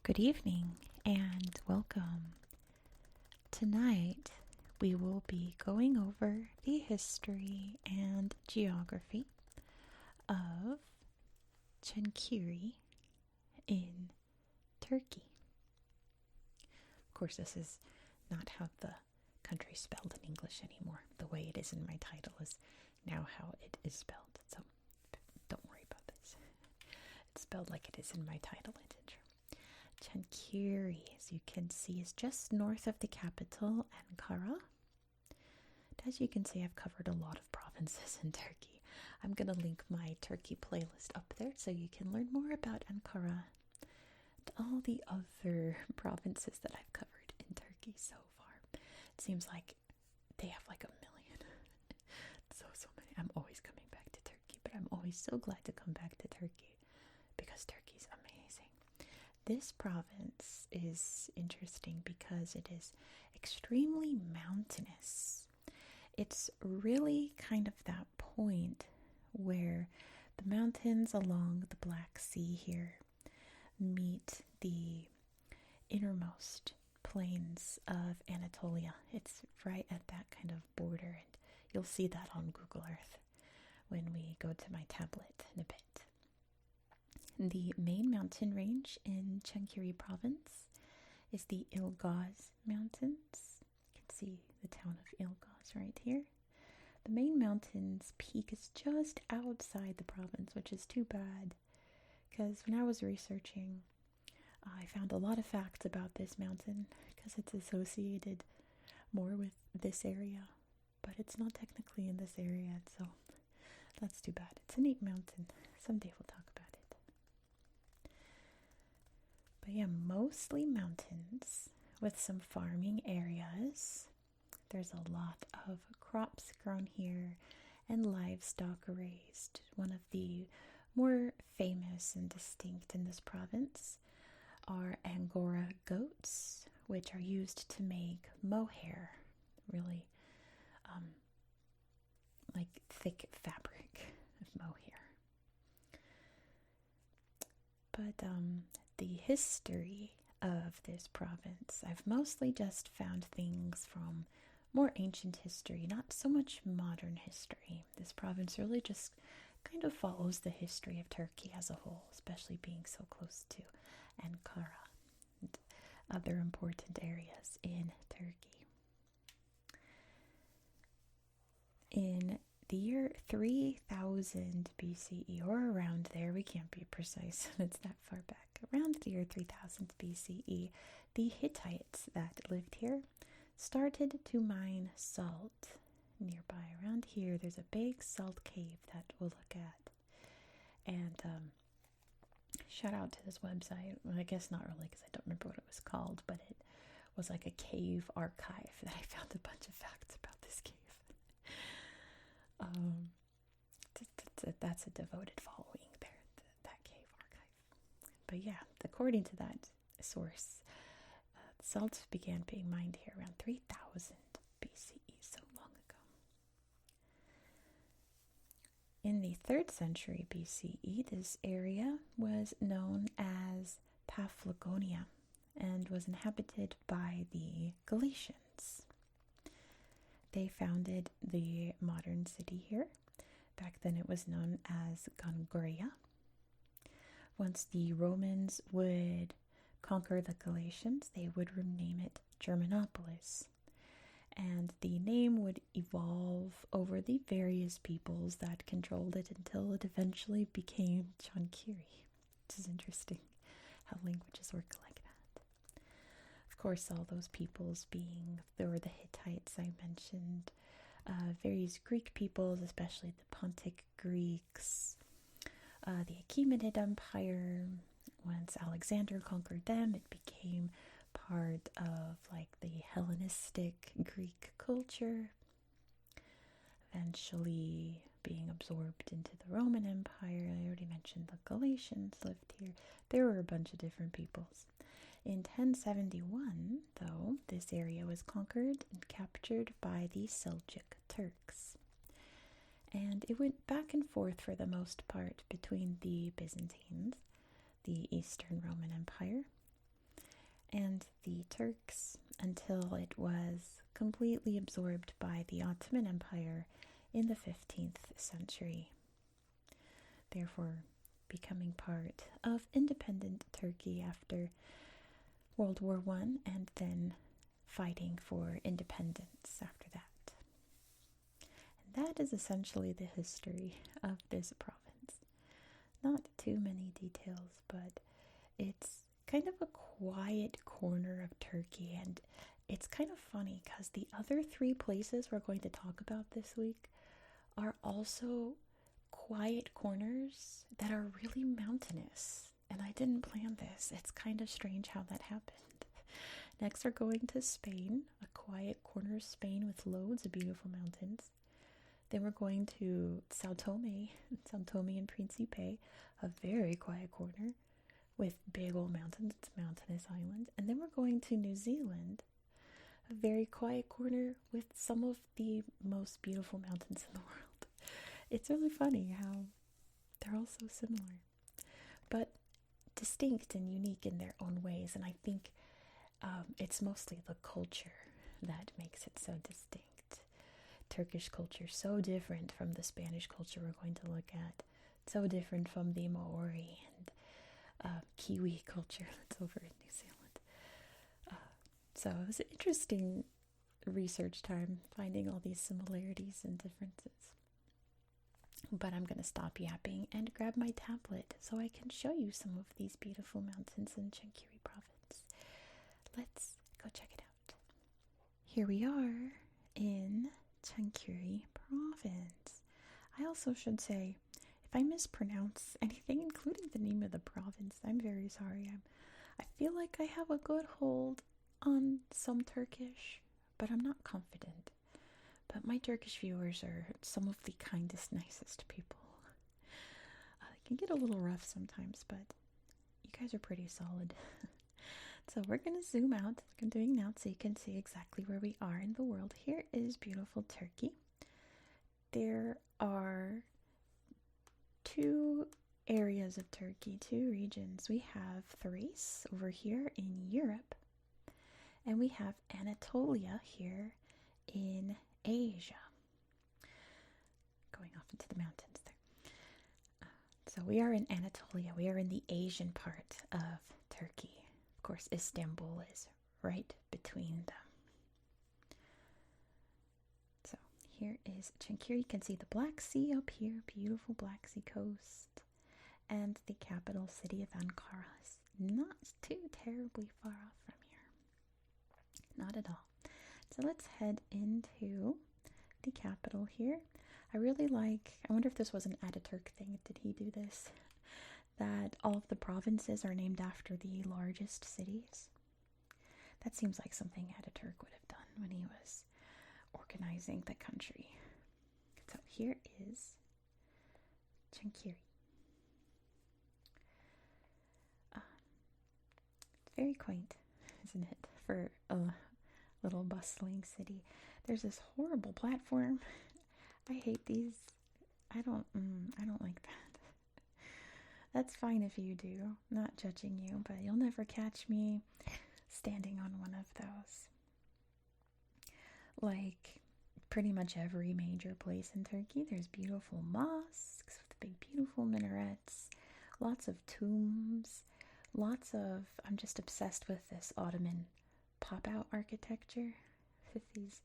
Good evening and welcome. Tonight we will be going over the history and geography of Çankırı in Turkey. Of course, this is not how the country is spelled in English anymore. The way it is in my title is now how it is spelled. So don't worry about this. It's spelled like it is in my title and intro. Çankırı, as you can see, is just north of the capital, Ankara. As you can see, I've covered a lot of provinces in Turkey. I'm going to link my Turkey playlist up there so you can learn more about Ankara and all the other provinces that I've covered in Turkey so far. It seems like they have like a million. so many. I'm always coming back to Turkey, but I'm always so glad to come back to Turkey because Turkey's amazing. This province is interesting because it is extremely mountainous. It's really kind of that point where the mountains along the Black Sea here meet the innermost plains of Anatolia. It's right at that kind of border, and you'll see that on Google Earth when we go to my tablet in a bit. The main mountain range in Çankırı province is the Ilgaz Mountains. You can see the town of Ilgaz right here. The main mountain's peak is just outside the province, which is too bad, because when I was researching, I found a lot of facts about this mountain because it's associated more with this area, but it's not technically in this area, so that's too bad. It's a neat mountain. Someday we'll talk about it. But yeah, mostly mountains with some farming areas. There's a lot of crops grown here and livestock raised. One of the more famous and distinct in this province are Angora goats, which are used to make mohair, really like thick fabric of mohair. But the history of this province, I've mostly just found things from more ancient history, not so much modern history. This province really just kind of follows the history of Turkey as a whole, especially being so close to Ankara and other important areas in Turkey. In the year 3000 BCE, or around there, we can't be precise, it's that far back. Around the year 3000 BCE, the Hittites that lived here started to mine salt nearby. Around here, there's a big salt cave that we'll look at. And shout out to this website. Well, I guess not really because I don't remember what it was called, but it was like a cave archive that I found a bunch of facts about this cave. That's a devoted following there, that cave archive. But yeah, according to that source, salt began being mined here around 3000 BCE, so long ago. In the 3rd century BCE, this area was known as Paphlagonia and was inhabited by the Galatians. They founded the modern city here. Back then it was known as Gongria. Once the Romans would conquer the Galatians, they would rename it Germanopolis. And the name would evolve over the various peoples that controlled it until it eventually became Çankırı, which is interesting how languages work like that. Of course, all those peoples there were the Hittites I mentioned, various Greek peoples, especially the Pontic Greeks, the Achaemenid Empire. Once Alexander conquered them, it became part of like the Hellenistic Greek culture, eventually being absorbed into the Roman Empire. I already mentioned the Galatians lived here. There were a bunch of different peoples. In 1071, though, this area was conquered and captured by the Seljuk Turks. And it went back and forth for the most part between the Byzantines, the Eastern Roman Empire, and the Turks until it was completely absorbed by the Ottoman Empire in the 15th century, therefore becoming part of independent Turkey after World War I and then fighting for independence after that. And that is essentially the history of this province. Not too many details, but it's kind of a quiet corner of Turkey, and it's kind of funny because the other three places we're going to talk about this week are also quiet corners that are really mountainous. And I didn't plan this. It's kind of strange how that happened. Next, we're going to Spain, a quiet corner of Spain with loads of beautiful mountains. Then we're going to Sao Tome and Principe, a very quiet corner with big old mountains. It's a mountainous island. And then we're going to New Zealand, a very quiet corner with some of the most beautiful mountains in the world. It's really funny how they're all so similar, but distinct and unique in their own ways. And I think it's mostly the culture that makes it so distinct. Turkish culture, so different from the Spanish culture we're going to look at, so different from the Maori and Kiwi culture that's over in New Zealand. So it was an interesting research time, finding all these similarities and differences. But I'm going to stop yapping and grab my tablet so I can show you some of these beautiful mountains in Çankırı province. Let's go check it out. Here we are in Çankırı province. I also should say, if I mispronounce anything, including the name of the province, I'm very sorry. I feel like I have a good hold on some Turkish, but I'm not confident. But my Turkish viewers are some of the kindest, nicest people. It can get a little rough sometimes, but you guys are pretty solid. So we're going to zoom out, like I'm doing now, so you can see exactly where we are in the world. Here is beautiful Turkey. There are two areas of Turkey, two regions. We have Thrace over here in Europe, and we have Anatolia here in Asia. Going off into the mountains there. So we are in Anatolia. We are in the Asian part of Turkey. Of course, Istanbul is right between them. So here is Çankırı. You can see the Black Sea up here, beautiful Black Sea coast, and the capital city of Ankara is not too terribly far off from here. Not at all. So let's head into the capital here. I really like, I wonder if this was an Ataturk thing. Did he do this? That all of the provinces are named after the largest cities. That seems like something Ataturk would have done when he was organizing the country. So here is Çankırı. It's very quaint, isn't it, for a little bustling city. There's this horrible platform. I hate these. I don't like that. That's fine if you do. I'm not judging you, but you'll never catch me standing on one of those. Like pretty much every major place in Turkey, there's beautiful mosques with big beautiful minarets, lots of tombs, I'm just obsessed with this Ottoman pop-out architecture with these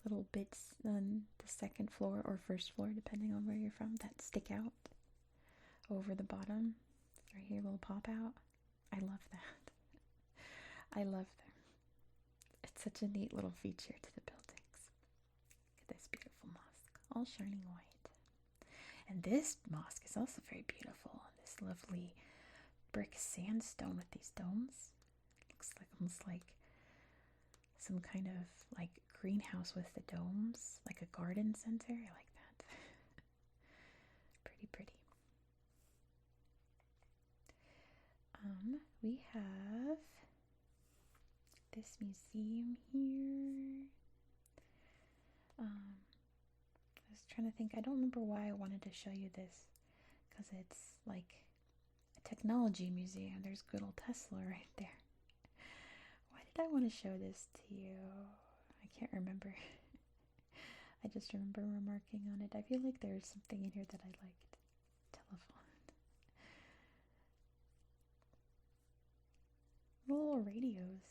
little bits on the second floor or first floor, depending on where you're from, that stick out over the bottom. Right here, little pop-out. I love that. I love them. It's such a neat little feature to the buildings. Look at this beautiful mosque, all shining white. And this mosque is also very beautiful. This lovely brick sandstone with these domes. Looks like almost like some kind of like greenhouse with the domes, like a garden center. I like that. Pretty. We have this museum here. I was trying to think. I don't remember why I wanted to show you this, because it's like a technology museum. There's good old Tesla right there. did I want to show this to you? I can't remember. I just remember remarking on it. I feel like there's something in here that I liked. Telephone. Little radios.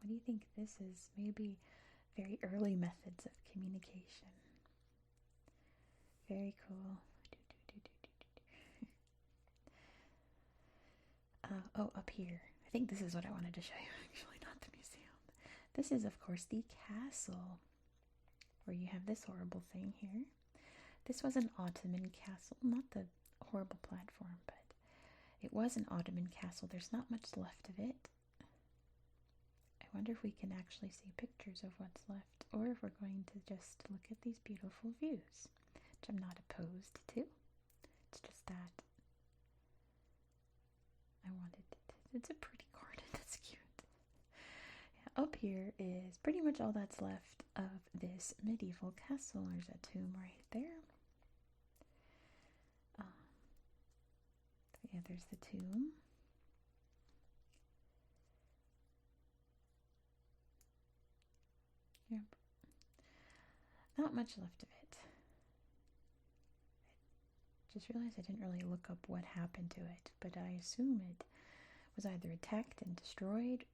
What do you think this is? Maybe very early methods of communication. Very cool. Oh, up here. I think this is what I wanted to show you, actually, not the museum. This is, of course, the castle, where you have this horrible thing here. This was an Ottoman castle, not the horrible platform, but it was an Ottoman castle. There's not much left of it. I wonder if we can actually see pictures of what's left, or if we're going to just look at these beautiful views, which I'm not opposed to. It's just that I wanted it. It's a pretty garden. That's cute. Yeah, up here is pretty much all that's left of this medieval castle. There's a tomb right there. Yeah, there's the tomb. Yep. Not much left of it. I just realized I didn't really look up what happened to it, but I assume it was either attacked and destroyed,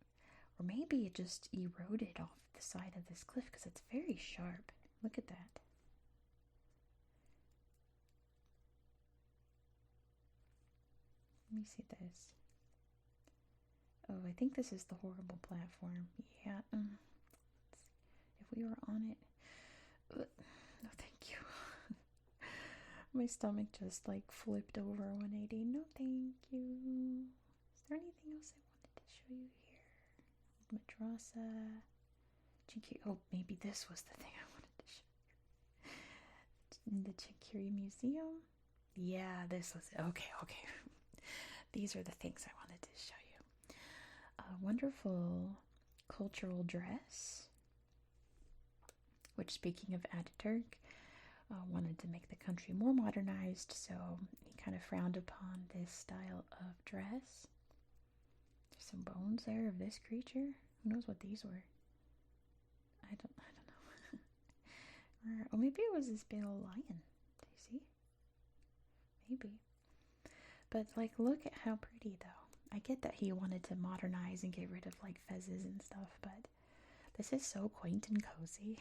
or maybe it just eroded off the side of this cliff because it's very sharp. Look at that. Let me see this. Oh, I think this is the horrible platform. Yeah. If we were on it. No, thank you. My stomach just like flipped over 180. No, thank you. Is there anything else I wanted to show you here? Madrasa. Oh, maybe this was the thing I wanted to show you. In the Çankırı Museum. Yeah, this was it. Okay. These are the things I wanted to show you. A wonderful cultural dress, which, speaking of Ataturk, wanted to make the country more modernized, so he kind of frowned upon this style of dress. There's some bones there of this creature. Who knows what these were? I don't know. Or maybe it was this big old lion. Do you see? Maybe. But, like, look at how pretty, though. I get that he wanted to modernize and get rid of, like, fezzes and stuff, but this is so quaint and cozy.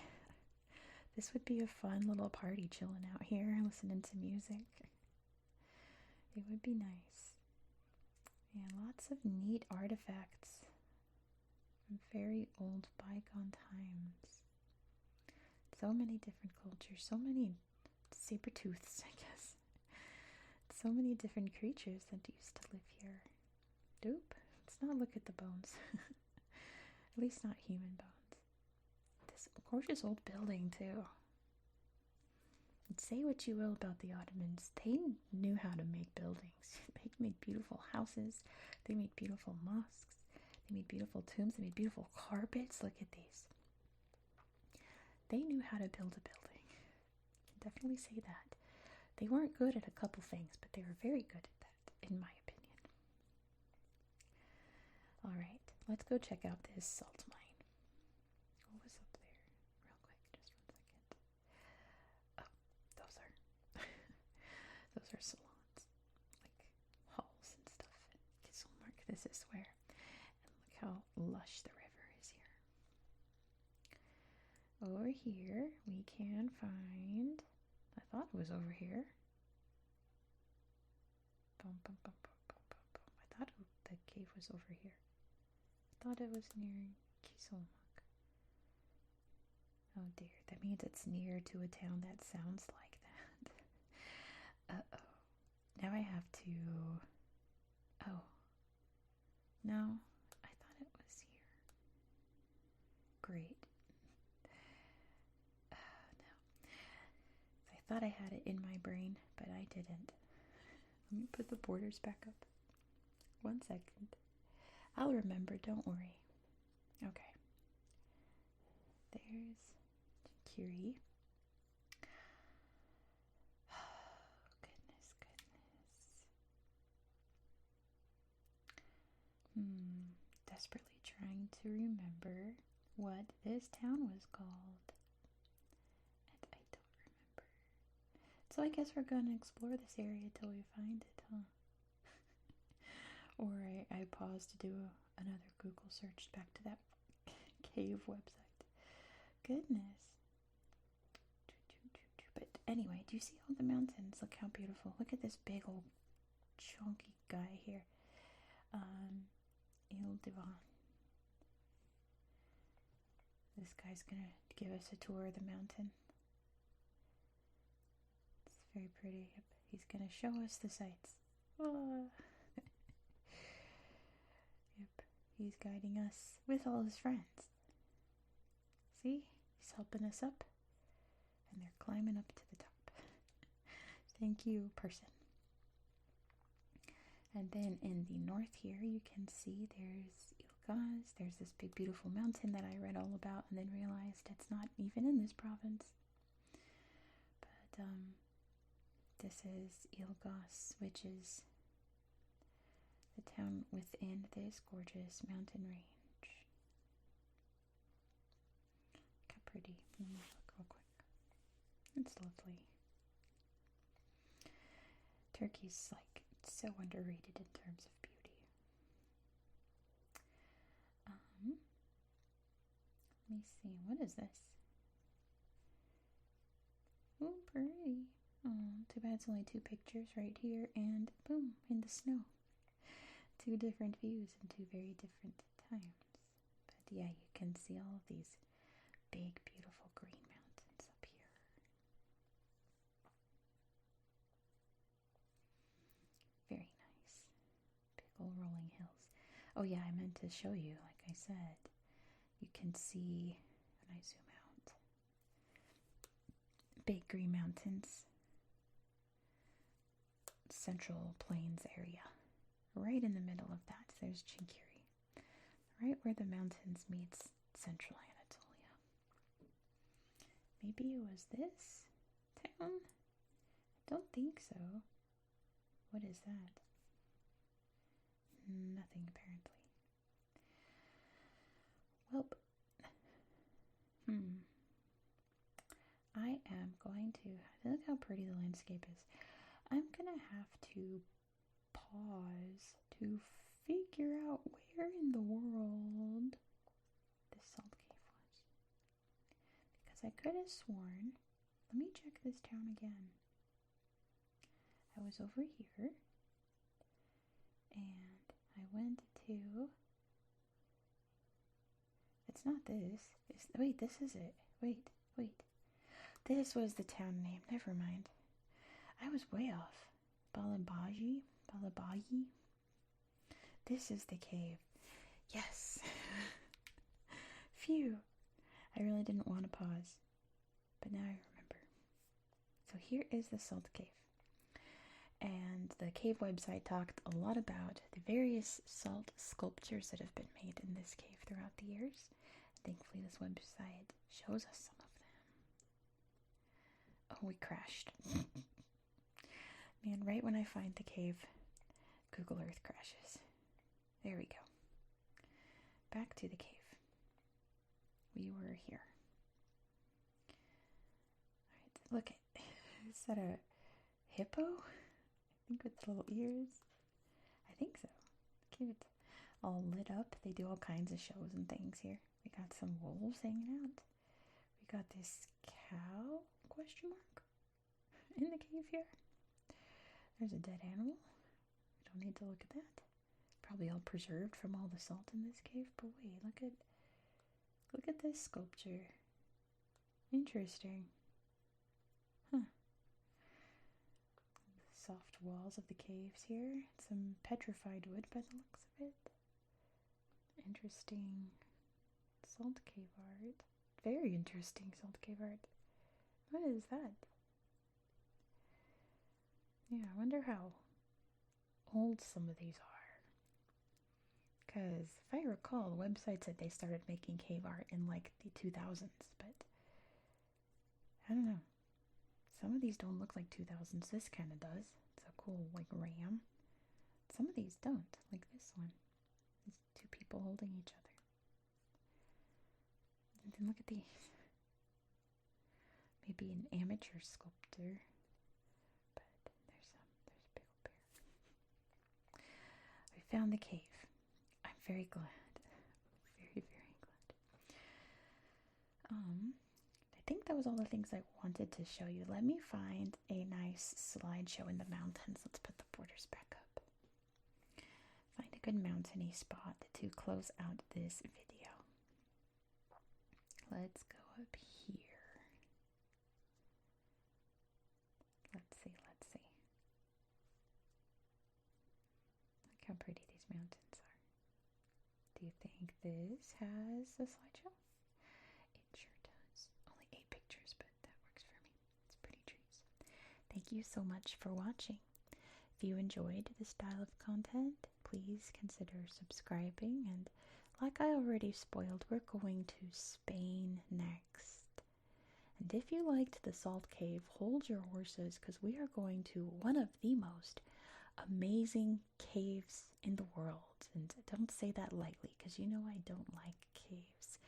This would be a fun little party chilling out here, listening to music. It would be nice. Yeah, lots of neat artifacts from very old bygone times. So many different cultures, so many saber-tooths, I guess. So many different creatures that used to live here. Dope. Let's not look at the bones. At least not human bones. This gorgeous old building, too. And say what you will about the Ottomans, they knew how to make buildings. They made beautiful houses. They made beautiful mosques. They made beautiful tombs. They made beautiful carpets. Look at these. They knew how to build a building. I can definitely say that. They weren't good at a couple things, but they were very good at that, in my opinion. Alright, let's go check out this salt mine. What was up there? Real quick, just 1 second. Oh, those are salons. Like halls and stuff. Kisselmark, this is where. And look how lush the river is here. Over here, we can find... I thought it was over here. I thought the cave was over here. I thought it was near Kisolmak. Oh dear, that means it's near to a town that sounds like that. Uh-oh. Now I have to... Oh. No, I thought it was here. Great. I thought I had it in my brain, but I didn't. Let me put the borders back up. 1 second. I'll remember, don't worry. Okay. There's Çankırı. Oh, goodness. desperately trying to remember what this town was called. And I don't remember. So I guess we're going to explore this area till we find it, huh? Or I paused to do another Google search back to that cave website. Goodness. But anyway, do you see all the mountains? Look how beautiful. Look at this big old chunky guy here. Il Divan. This guy's gonna give us a tour of the mountain. It's very pretty. Yep. He's gonna show us the sights. Oh. Yep. He's guiding us with all his friends. See? He's helping us up. And they're climbing up to the top. Thank you, person. And then in the north here, you can see there's Ilgaz. There's this big, beautiful mountain that I read all about and then realized it's not even in this province. But this is Ilgaz, which is the town within this gorgeous mountain range. Look how pretty. Let me look real quick. It's lovely. Turkey's like so underrated in terms of beauty. Let me see. What is this? Oh, pretty. Oh, too bad it's only 2 pictures right here and boom, in the snow. 2 different views and 2 very different times. But yeah, you can see all of these big, beautiful green mountains up here. Very nice. Big old rolling hills. Oh yeah, I meant to show you, like I said, you can see when I zoom out, big green mountains, Central Plains area. Right in the middle of that, there's Çankırı, right where the mountains meets Central Anatolia. Maybe it was this town? I don't think so. What is that? Nothing, apparently. Well, I am going to, look how pretty the landscape is. I'm gonna have to pause to figure out where in the world this salt cave was. Because I could have sworn, let me check this town again. I was over here, and I went to, it's not this, wait, this is it, wait, this was the town name, never mind. I was way off. Balabaji? This is the cave. Yes. Phew. I really didn't want to pause, but now I remember. So here is the salt cave. And the cave website talked a lot about the various salt sculptures that have been made in this cave throughout the years. Thankfully, this website shows us some of them. Oh, we crashed. Man, right when I find the cave, Google Earth crashes. There we go. Back to the cave. We were here. Alright, look at, is that a hippo? I think with little ears. I think so. Cute. All lit up. They do all kinds of shows and things here. We got some wolves hanging out. We got this cow, ? In the cave here. There's a dead animal. We don't need to look at that. Probably all preserved from all the salt in this cave. But wait, look at this sculpture. Interesting. Huh. The soft walls of the caves here. Some petrified wood by the looks of it. Interesting salt cave art. Very interesting salt cave art. What is that? Yeah, I wonder how old some of these are. Because if I recall, the website said they started making cave art in like the 2000s, but I don't know. Some of these don't look like 2000s. This kind of does. It's a cool like ram. Some of these don't, like this one. These 2 people people holding each other. And then look at these. Maybe an amateur sculptor, but there's a big old bear. We found the cave. I'm very glad. Very, very glad. I think that was all the things I wanted to show you. Let me find a nice slideshow in the mountains. Let's put the borders back up. Find a good mountainy spot to close out this video. Let's go up here. Let's see. Look how pretty these mountains are. Do you think this has a slideshow? It sure does. Only 8 pictures, but that works for me. It's pretty trees. Thank you so much for watching. If you enjoyed this style of content, please consider subscribing. And like I already spoiled, we're going to Spain next. And if you liked the Salt Cave, hold your horses, because we are going to one of the most amazing caves in the world. And don't say that lightly, because you know I don't like caves.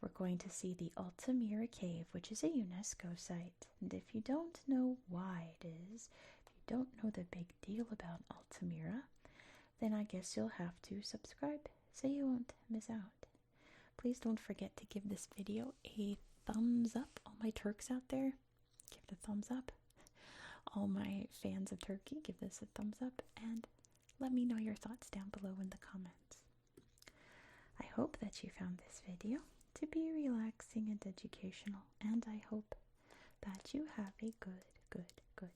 We're going to see the Altamira Cave, which is a UNESCO site. And if you don't know why it is, if you don't know the big deal about Altamira, then I guess you'll have to subscribe so you won't miss out. Please don't forget to give this video a thumbs up. All my Turks out there, give it a thumbs up. All my fans of Turkey, give this a thumbs up, and let me know your thoughts down below in the comments. I hope that you found this video to be relaxing and educational, and I hope that you have a good